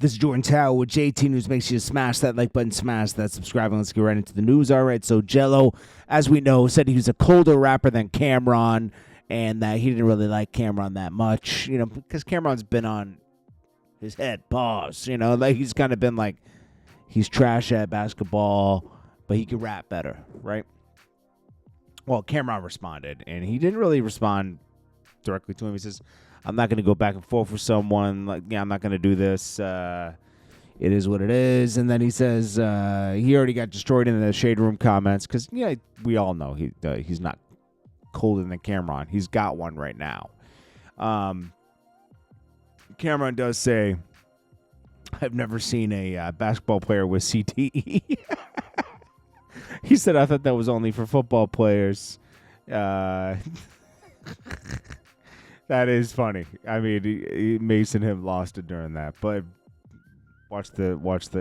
This is Jordan Tower with JT News. Make sure you smash that like button, smash that subscribe, and let's get right into the news. All right, so Jello, as we know, said he was a colder rapper than Cameron, and that he didn't really like Cameron that much, because Cameron's been on his head, pause, like he's kind of been like, he's trash at basketball, but he could rap better, right? Well, Cameron responded, and he didn't really respond directly to him. He says, I'm not going to go back and forth with someone. I'm not going to do this. It is what it is. And then he says he already got destroyed in the Shade Room comments because, we all know he's not colder than Cameron. He's got one right now. Cameron does say, I've never seen a basketball player with CTE. He said, I thought that was only for football players. That is funny. I mean, Mason him lost it during that, but watch the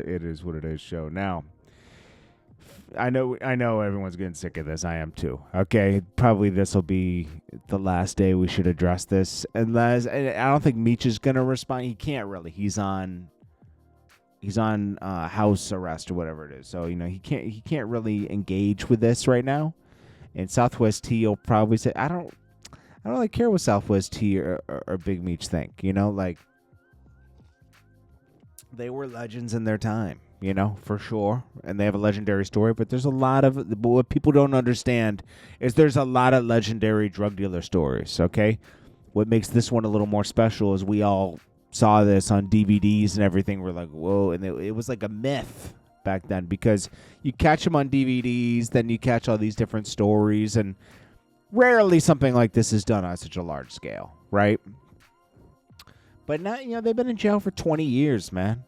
It Is What It Is show. Now, I know everyone's getting sick of this. I am too. Okay, probably this will be the last day we should address this. Unless I don't think Meech is gonna respond. He can't really. He's on house arrest or whatever it is. So he can't really engage with this right now. And Southwest T will probably say, I don't really care what Southwest T or Big Meech think, like they were legends in their time, for sure. And they have a legendary story, but there's a lot of, what people don't understand is there's a lot of legendary drug dealer stories, okay? What makes this one a little more special is we all saw this on DVDs and everything. We're like, whoa, and it was like a myth back then because you catch them on DVDs, then you catch all these different stories, and rarely something like this is done on such a large scale, right? But now, they've been in jail for 20 years, man.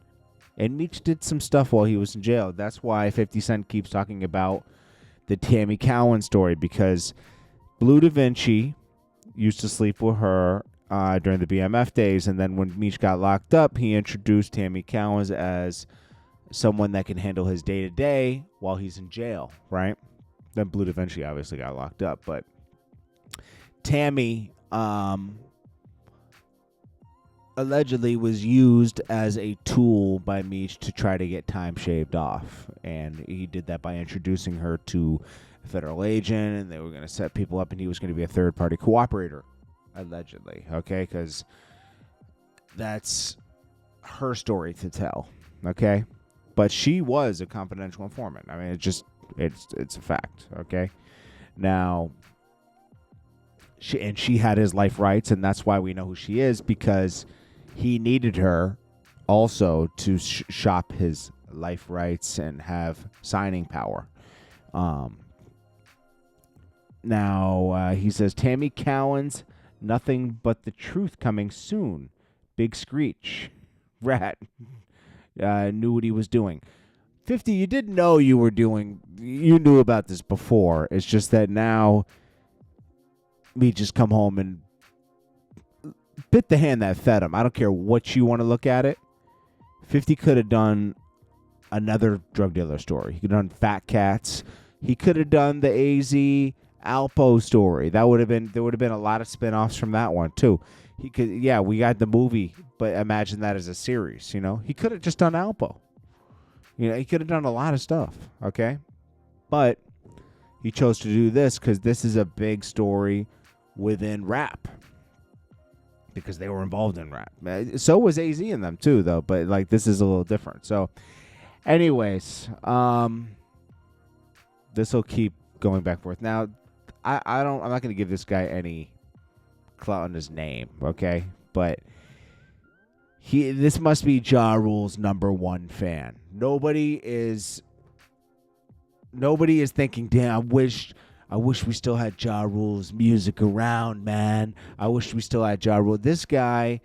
And Meech did some stuff while he was in jail. That's why 50 Cent keeps talking about the Tammy Cowin story, because Blue Da Vinci used to sleep with her during the BMF days, and then when Meech got locked up, he introduced Tammy Cowin as someone that can handle his day-to-day while he's in jail, right? Then Blue Da Vinci obviously got locked up, but Tammy allegedly was used as a tool by Meech to try to get time shaved off. And he did that by introducing her to a federal agent, and they were going to set people up, and he was going to be a third-party cooperator, allegedly, okay? Because that's her story to tell, okay? But she was a confidential informant. I mean, it's a fact, okay? Now, she had his life rights, and that's why we know who she is, because he needed her also to shop his life rights and have signing power. Now, he says, Tammy Cowin's Nothing But the Truth coming soon. Big Screech. Rat. Knew what he was doing. 50, you didn't know you knew about this before. It's just that now me just come home and bit the hand that fed him. I don't care what you want to look at it. 50 could have done another drug dealer story. He could have done Fat Cats. He could have done the AZ Alpo story. There would have been a lot of spinoffs from that one too. We got the movie, but imagine that as a series, He could have just done Alpo. He could have done a lot of stuff, okay? But he chose to do this because this is a big story within rap, because they were involved in rap. So was AZ in them too, though, but this is a little different. So anyways, this will keep going back and forth. Now, I'm not going to give this guy any clout on his name, okay? But this must be Ja Rule's #1 fan. Nobody is thinking, damn, I wish we still had Ja Rule's music around, man. I wish we still had Ja Rule. This guy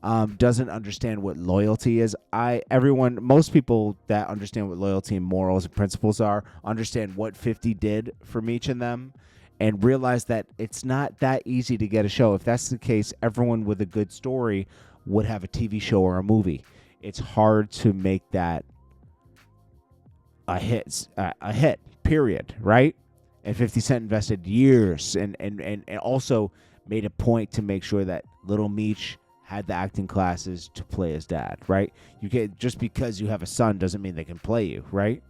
doesn't understand what loyalty is. Most people that understand what loyalty and morals and principles are understand what 50 did for Meech and them, and realize that it's not that easy to get a show. If that's the case, everyone with a good story would have a TV show or a movie. It's hard to make that a hit, period, right? And 50 Cent invested years and also made a point to make sure that Little Meech had the acting classes to play his dad, right? You get just because you have a son doesn't mean they can play you, right?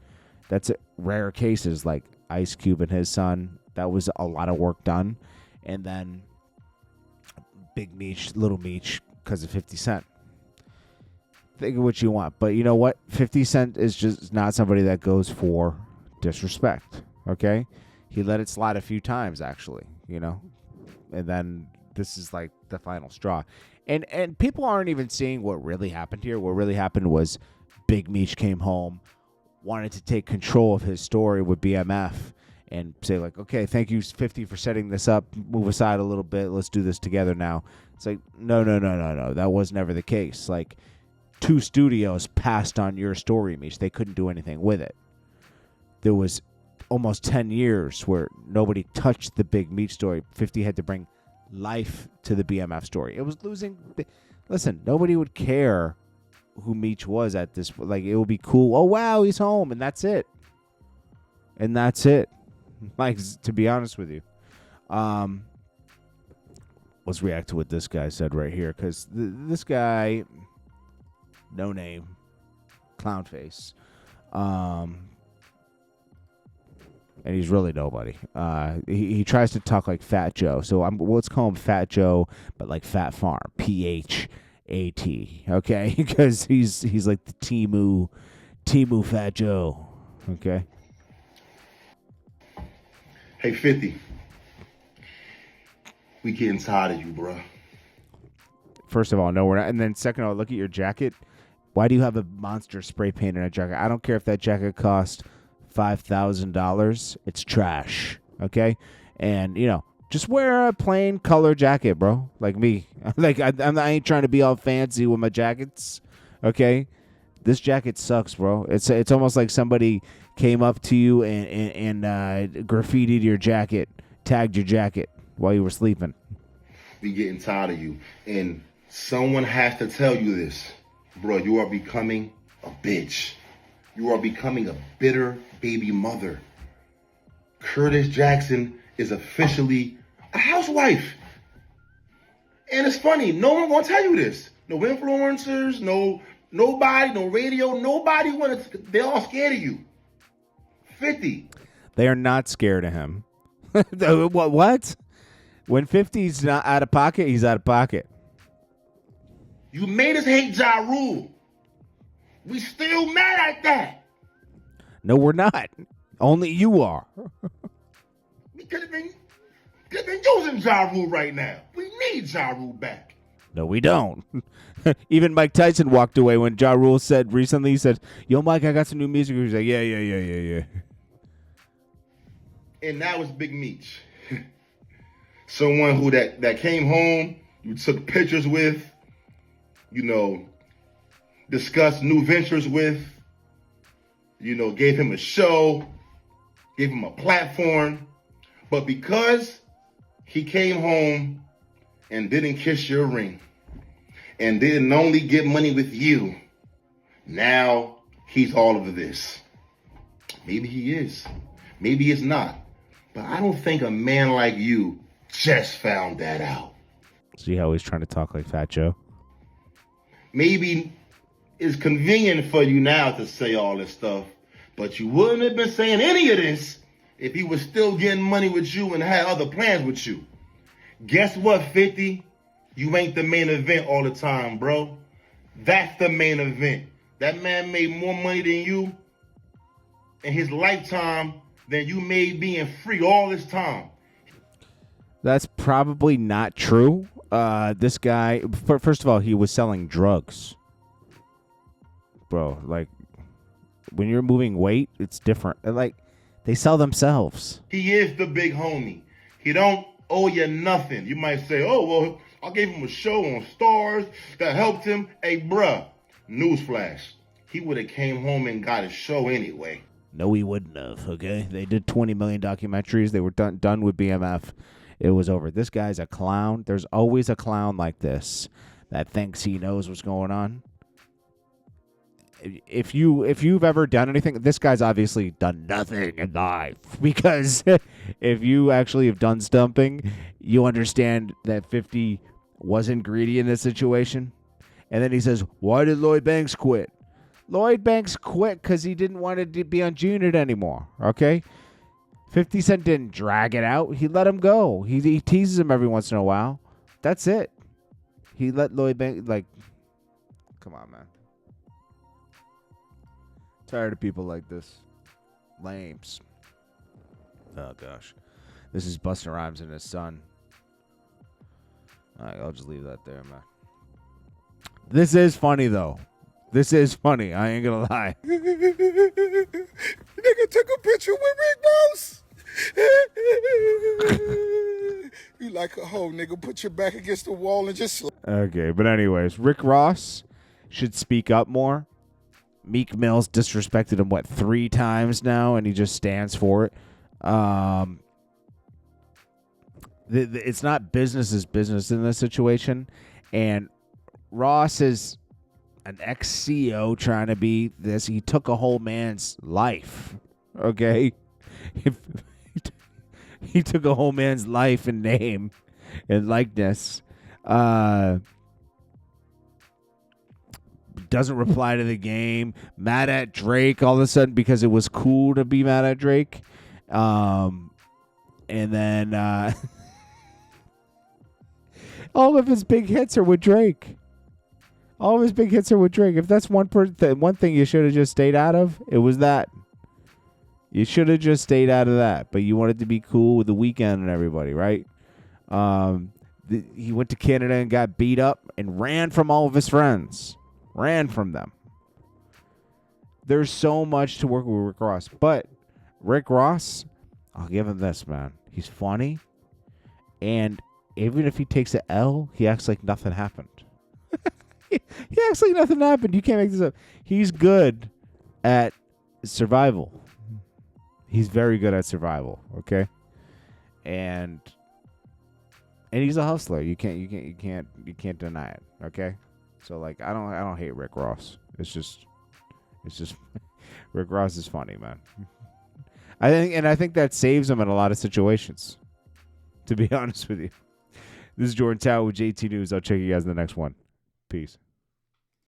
That's rare cases like Ice Cube and his son. That was a lot of work done. And then Big Meech, Little Meech, because of 50 Cent. Think of what you want. But you know what? 50 Cent is just not somebody that goes for disrespect, okay? He let it slide a few times, actually, you know? And then this is like the final straw. And people aren't even seeing what really happened here. What really happened was Big Meech came home, wanted to take control of his story with BMF and say like, okay, thank you 50 for setting this up. Move aside a little bit. Let's do this together now. It's like, no. That was never the case. Like 2 studios passed on your story, Meech. They couldn't do anything with it. There was almost 10 years where nobody touched the Big Meech story. 50 had to bring life to the BMF story. It was losing. Listen, nobody would care who Meech was at this. Like, it would be cool. Oh, wow, he's home, and that's it. And that's it. Like, to be honest with you. Let's react to what this guy said right here, because this guy, no name, clown face, and he's really nobody. He tries to talk like Fat Joe. So let's call him Fat Joe, but like Fat Farm, PHAT. Okay, because he's like the Timu Fat Joe. Okay. Hey 50, we getting tired of you, bro. First of all, no, we're not. And then second of all, look at your jacket. Why do you have a monster spray paint in a jacket? I don't care if that jacket cost $5,000. It's trash. Okay, and you know, just wear a plain color jacket, bro. Like me. Like I ain't trying to be all fancy with my jackets. Okay, this jacket sucks, bro. It's almost like somebody came up to you and graffitied your jacket, tagged your jacket while you were sleeping. We getting tired of you, and someone has to tell you this, bro. You are becoming a bitch. You are becoming a bitter baby mother. Curtis Jackson is officially a housewife. And it's funny, no one gonna tell you this. No influencers, nobody, no radio, nobody they're all scared of you. 50. They are not scared of him. What? When 50's not out of pocket, he's out of pocket. You made us hate Ja Rule. We still mad at that. No, we're not. Only you are. We could have been using Ja Rule right now. We need Ja Rule back. No, we don't. Even Mike Tyson walked away when Ja Rule said recently, he said, yo, Mike, I got some new music. He was like, yeah. And now it's Big Meech. Someone who that came home, you took pictures with, you know, discussed new ventures with, you know, gave him a show, gave him a platform. But because he came home and didn't kiss your ring and didn't only get money with you, now he's all of this. Maybe he is. Maybe it's not. But I don't think a man like you just found that out. See how he's trying to talk like Fat Joe? Maybe it's convenient for you now to say all this stuff, but you wouldn't have been saying any of this if he was still getting money with you and had other plans with you. Guess what, 50? You ain't the main event all the time, bro. That's the main event. That man made more money than you in his lifetime than you made being free all this time. That's probably not true. This guy, first of all, he was selling drugs. Bro, like, when you're moving weight, it's different. Like, they sell themselves. He is the big homie. He don't owe you nothing. You might say, oh, well, I gave him a show on Stars that helped him. Hey, bruh, newsflash. He would have came home and got a show anyway. No, he wouldn't have, okay? They did 20 million documentaries. They were done with BMF. It was over. This guy's a clown. There's always a clown like this that thinks he knows what's going on. If you've ever done anything, this guy's obviously done nothing in life, because if you actually have done something, you understand that 50 wasn't greedy in this situation. And then he says, why did Lloyd Banks quit? Lloyd Banks quit because he didn't want to be on G-Unit anymore, okay? 50 Cent didn't drag it out. He let him go. He teases him every once in a while. That's it. He let Lloyd Banks, like, come on, man. Tired of people like this. Lames. Oh, gosh. This is Busta Rhymes and his son. All right, I'll just leave that there, man. This is funny, though. This is funny. I ain't gonna lie. Nigga took a picture with Rick Ross. You like a hoe, nigga. Put your back against the wall and just... Okay, but anyways, Rick Ross should speak up more. Meek Mill's disrespected him, 3 times now, and he just stands for it. It's not business as business in this situation. And Ross is an ex-CEO trying to be this. He took a whole man's life, okay? He took a whole man's life and name and likeness. Doesn't reply to the game. Mad at Drake all of a sudden because it was cool to be mad at Drake. And then all of his big hits are with Drake. All of his big hits are with Drake. If that's one thing you should have just stayed out of, it was that. You should have just stayed out of that. But you wanted to be cool with The Weeknd and everybody, right? He went to Canada and got beat up and ran from all of his friends. Ran from them. There's so much to work with Rick Ross. But Rick Ross, I'll give him this, man. He's funny. And even if he takes an L, he acts like nothing happened. He acts like nothing happened. You can't make this up. He's good at survival. He's very good at survival, okay? And he's a hustler. You can't deny it, okay? So like I don't hate Rick Ross. It's just Rick Ross is funny, man. I think that saves him in a lot of situations. To be honest with you. This is Jordan Tower with JT News. I'll check you guys in the next one. Peace.